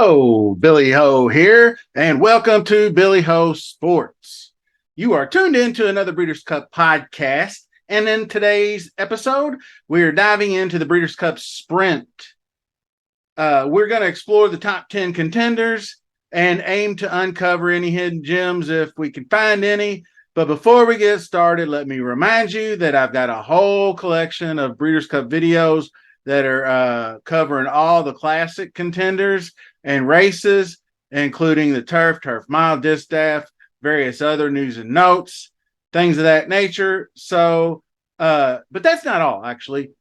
Hello, Billy Ho here, and welcome to Billy Ho Sports. You are tuned into another Breeders' Cup podcast, and in today's episode, we're diving into the Breeders' Cup Sprint. We're going to explore the top 10 contenders and aim to uncover any hidden gems if we can find any. But before we get started, let me remind you that I've got a whole collection of Breeders' Cup videos that are covering all the classic contenders and races, including the turf mile, distaff, various other news and notes, things of that nature. So, but that's not all, actually.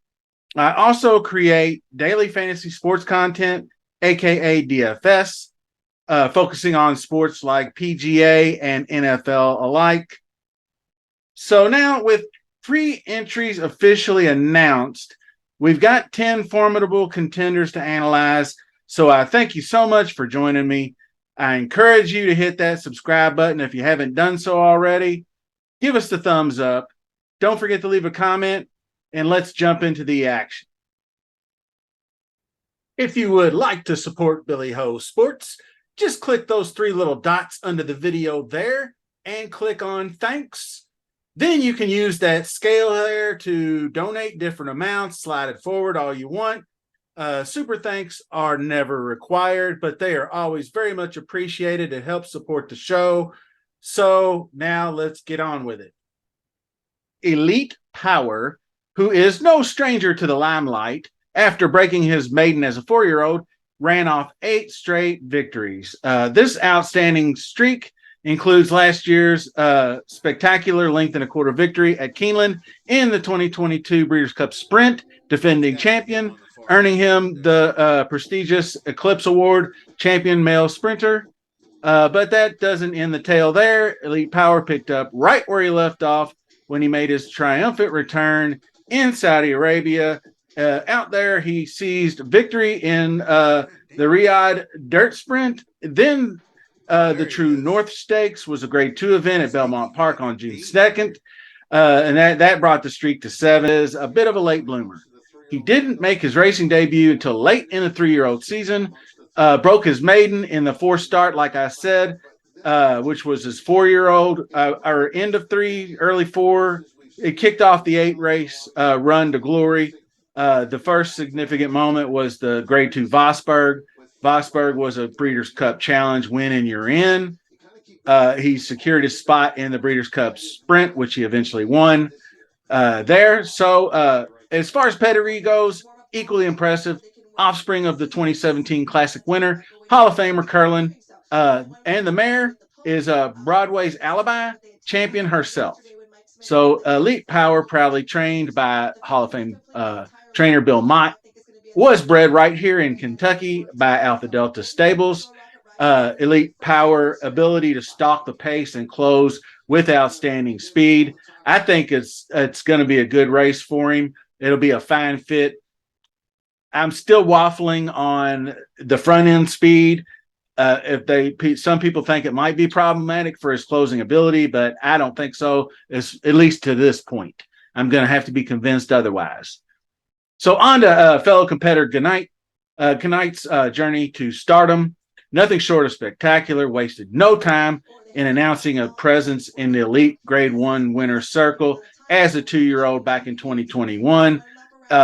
I also create daily fantasy sports content, aka DFS, focusing on sports like PGA and NFL alike. So now, with 3 entries officially announced, we've got 10 formidable contenders to analyze. So I thank you so much for joining me. I encourage you to hit that subscribe button if you haven't done so already. Give us the thumbs up. Don't forget to leave a comment, and let's jump into the action. If you would like to support Billy Ho Sports, just click those 3 little dots under the video there and click on thanks. Then you can use that scale there to donate different amounts, slide it forward all you want. Super thanks are never required, but they are always very much appreciated. It helps support the show. So now let's get on with it. Elite Power, who is no stranger to the limelight, after breaking his maiden as a 4-year-old, ran off 8 straight victories. This outstanding streak includes last year's spectacular length and a quarter victory at Keeneland in the 2022 Breeders' Cup Sprint, defending champion, earning him the prestigious Eclipse Award champion male sprinter. But that doesn't end the tale there. Elite Power picked up right where he left off when he made his triumphant return in Saudi Arabia. Out there, he seized victory in the Riyadh Dirt Sprint. Then the True North Stakes was a Grade 2 event at Belmont Park on June 2nd. And that brought the streak to 7. Is a bit of a late bloomer. He didn't make his racing debut until late in the 3-year-old season. Broke his maiden in the 4 start, like I said, which was his 4-year-old, or end of 3, early 4. It kicked off the 8 race run to glory. The first significant moment was the Grade 2 Vosburg. Vosburg was a Breeders' Cup Challenge win and you're in. He secured his spot in the Breeders' Cup Sprint, which he eventually won there. So as far as pedigree goes, equally impressive. Offspring of the 2017 Classic winner, Hall of Famer Curlin. And the mare is Broadway's Alibi champion herself. So Elite Power, proudly trained by Hall of Fame trainer Bill Mott, was bred right here in Kentucky by Alpha Delta Stables. Elite Power ability to stalk the pace and close with outstanding speed. I think it's going to be a good race for him. It'll be a fine fit. I'm still waffling on the front end speed. Some people think it might be problematic for his closing ability, but I don't think so. At least to this point, I'm going to have to be convinced otherwise. So on to fellow competitor Knight's journey to stardom. Nothing short of spectacular. Wasted no time in announcing a presence in the elite Grade 1 winner's circle as a 2-year-old back in 2021.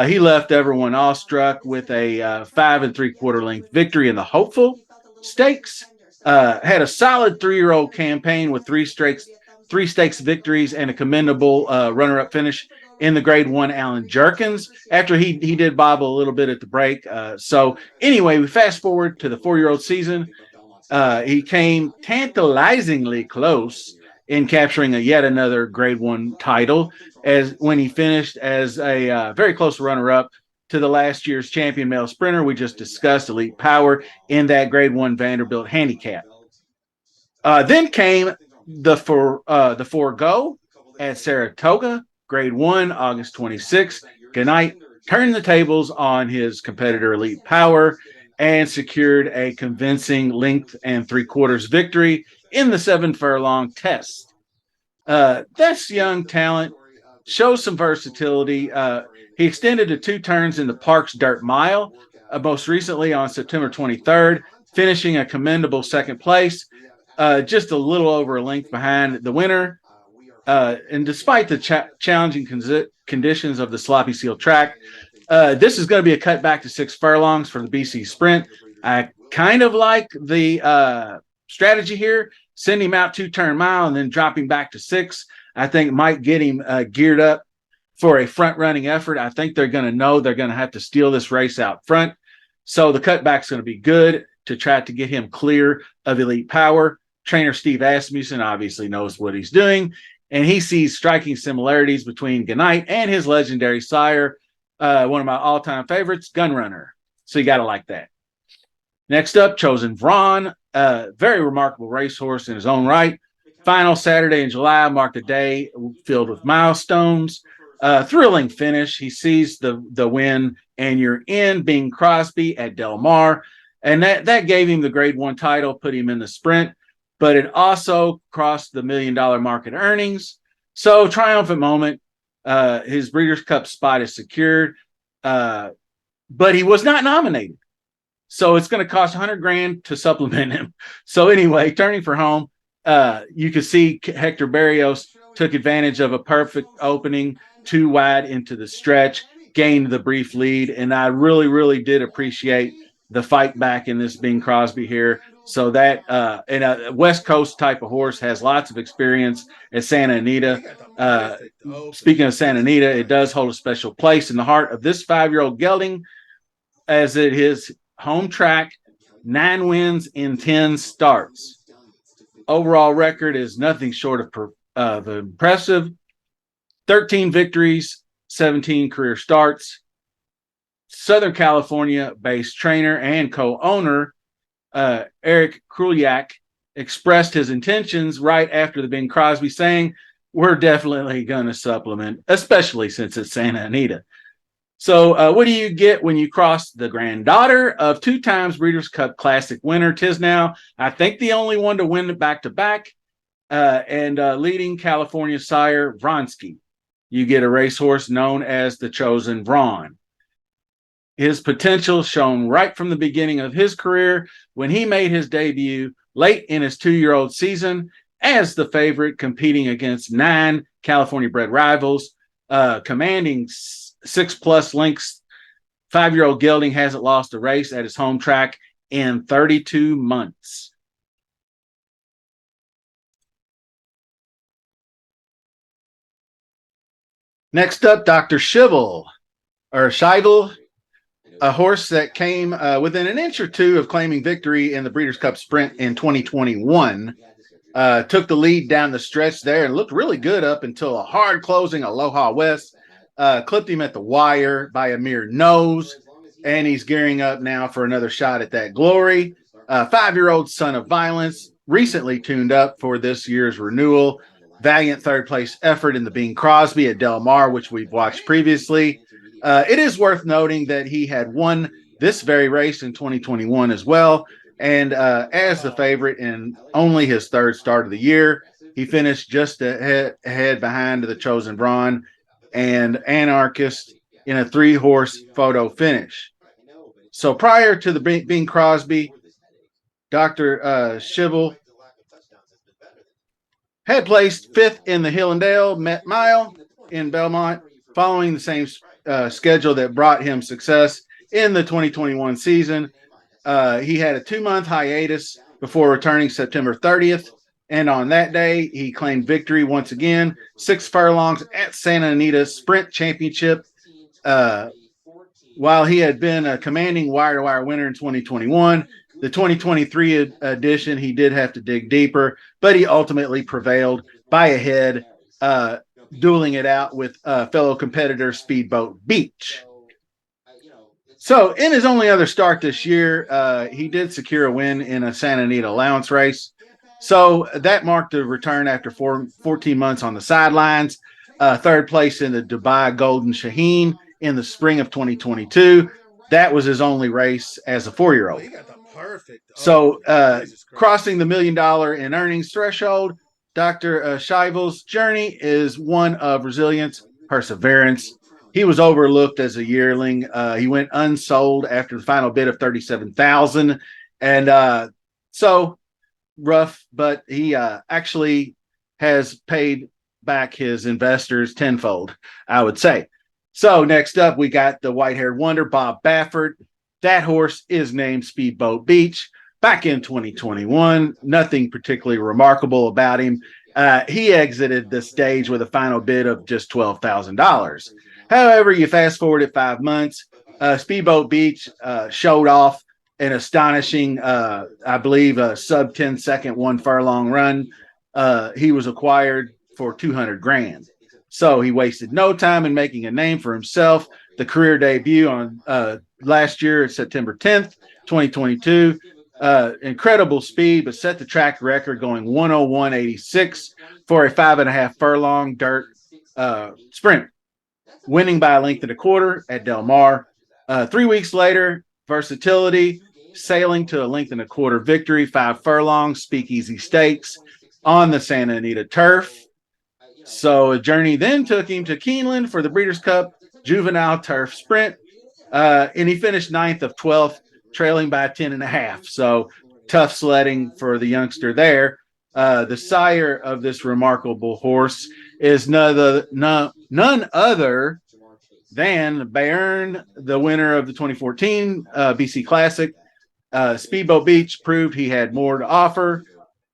He left everyone awestruck with a 5 3/4 length victory in the Hopeful Stakes. Had a solid 3-year-old campaign with 3 stakes victories and a commendable runner-up finish in the Grade 1 Allen Jerkins after he did bobble a little bit at the break. So anyway, we fast forward to the 4-year-old season. He came tantalizingly close in capturing yet another Grade 1 title as when he finished as a very close runner-up to the last year's champion male sprinter we just discussed, Elite Power, in that Grade 1 Vanderbilt handicap. Then came the Forego at Saratoga, Grade 1, August 26th. Knight turned the tables on his competitor Elite Power and secured a convincing length and 3/4 victory in the 7 furlong test. This young talent shows some versatility. He extended to 2 turns in the Parks Dirt Mile, most recently on September 23rd, finishing a commendable second place, just a little over a length behind the winner. And despite the challenging conditions of the sloppy seal track, this is going to be a cut back to 6 furlongs for the BC Sprint. I kind of like the strategy here. Send him out 2-turn mile and then drop him back to 6. I think might get him geared up for a front running effort. I think they're going to know they're going to have to steal this race out front. So the cutback's going to be good to try to get him clear of elite power. Trainer Steve Asmussen obviously knows what he's doing, and he sees striking similarities between Ganite and his legendary sire, one of my all-time favorites, Gunrunner. So you got to like that. Next up, Chosen Vron, very remarkable racehorse in his own right. Final Saturday in July marked a day filled with milestones. Thrilling finish. He sees the win, and you're in Bing Crosby at Del Mar, and that gave him the Grade 1 title, put him in the sprint, but it also crossed the $1 million market earnings. So triumphant moment. His Breeders' Cup spot is secured, but he was not nominated. So it's going to cost $100,000 to supplement him. So anyway, turning for home, you can see Hector Barrios took advantage of a perfect opening, 2 wide into the stretch, gained the brief lead, and I really, really did appreciate the fight back in this Bing Crosby here. So that and a West Coast type of horse has lots of experience at Santa Anita. Speaking of Santa Anita, it does hold a special place in the heart of this 5-year-old gelding, as it is home track, 9 wins in 10 starts. Overall record is nothing short of impressive. 13 victories, 17 career starts. Southern California-based trainer and co-owner Eric Kruliak expressed his intentions right after the Bing Crosby, saying, "We're definitely going to supplement, especially since it's Santa Anita." So what do you get when you cross the granddaughter of 2 times Breeders' Cup Classic winner Tisnow? I think the only one to win it back-to-back, and leading California sire Vronsky. You get a racehorse known as the Chosen Vron. His potential shown right from the beginning of his career when he made his debut late in his 2-year-old season as the favorite, competing against 9 California-bred rivals, commanding 6+ lengths. 5-year-old gelding hasn't lost a race at his home track in 32 months. Next up, Dr. Shivel, a horse that came within an inch or two of claiming victory in the Breeders' Cup Sprint in 2021. Took the lead down the stretch there and looked really good up until a hard closing Aloha West. Clipped him at the wire by a mere nose, and he's gearing up now for another shot at that glory. 5-year-old Son of Violence, recently tuned up for this year's renewal. Valiant third-place effort in the Bing Crosby at Del Mar, which we've watched previously. It is worth noting that he had won this very race in 2021 as well, and as the favorite in only his 3rd start of the year, he finished just ahead behind the Chosen Vron and Anarchist in a 3-horse photo finish. So prior to the Bing Crosby, Dr. Shivel had placed 5th in the Hill and Dale Met Mile in Belmont, following the same schedule that brought him success in the 2021 season. He had a 2-month hiatus before returning September 30th, and on that day, he claimed victory once again, 6 furlongs at Santa Anita Sprint Championship. While he had been a commanding wire-to-wire winner in 2021, the 2023 edition, he did have to dig deeper, but he ultimately prevailed by a head, dueling it out with fellow competitor Speedboat Beach. So in his only other start this year, he did secure a win in a Santa Anita allowance race. So that marked a return after 14 months on the sidelines. 3rd place in the Dubai Golden Shaheen in the spring of 2022. That was his only race as a 4-year-old. So crossing the $1 million in earnings threshold, Dr. Shivel's journey is one of resilience, perseverance. He was overlooked as a yearling. He went unsold after the final bid of $37,000, And so rough, but he actually has paid back his investors tenfold, I would say. So next up, we got the white-haired wonder, Bob Baffert. That horse is named Speedboat Beach. Back in 2021, nothing particularly remarkable about him. He exited the stage with a final bid of just $12,000. However, you fast forward at 5 months, Speedboat Beach showed off an astonishing, I believe, a sub 10-second 1 furlong run. He was acquired for 200 grand. So he wasted no time in making a name for himself. The career debut on last year, September 10th, 2022. Incredible speed, but set the track record going 101.86 for a 5.5 furlong dirt sprint, winning by a length and a quarter at Del Mar. 3 weeks later, versatility, sailing to a length and a quarter victory, 5 furlongs, Speakeasy Stakes on the Santa Anita turf. So a journey then took him to Keeneland for the Breeders' Cup Juvenile Turf Sprint, and he finished 9th of 12th, trailing by 10.5. So tough sledding for the youngster there. The sire of this remarkable horse is none other than Bayern, the winner of the 2014 BC Classic. Speedboat Beach proved he had more to offer,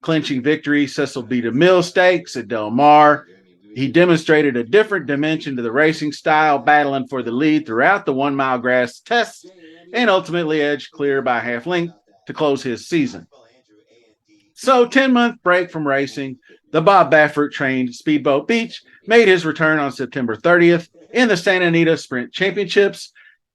clinching victory, Cecil B. DeMille Stakes at Del Mar. He demonstrated a different dimension to the racing style, battling for the lead throughout the 1 mile grass tests, and ultimately edged clear by half length to close his season. So 10-month break from racing, the Bob Baffert trained Speedboat Beach made his return on September 30th in the Santa Anita Sprint Championships,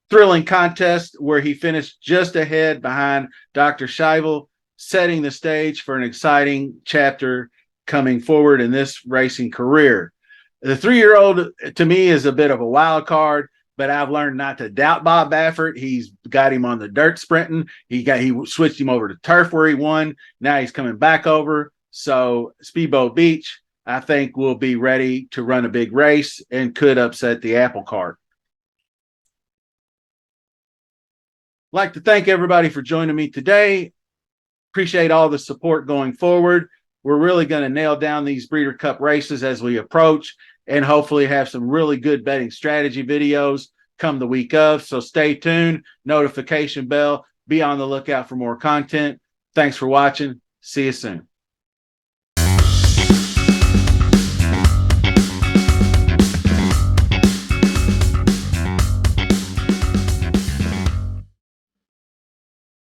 thrilling contest where he finished just ahead behind Dr. Shivel, setting the stage for an exciting chapter coming forward in this racing career. The 3-year-old to me is a bit of a wild card, but I've learned not to doubt Bob Baffert. He's got him on the dirt sprinting. He switched him over to turf where he won. Now he's coming back over. So Speedboat Beach, I think, will be ready to run a big race and could upset the apple cart. I'd like to thank everybody for joining me today. Appreciate all the support going forward. We're really going to nail down these Breeder Cup races as we approach and hopefully have some really good betting strategy videos come the week of. So stay tuned, notification bell, be on the lookout for more content. Thanks for watching. See you soon.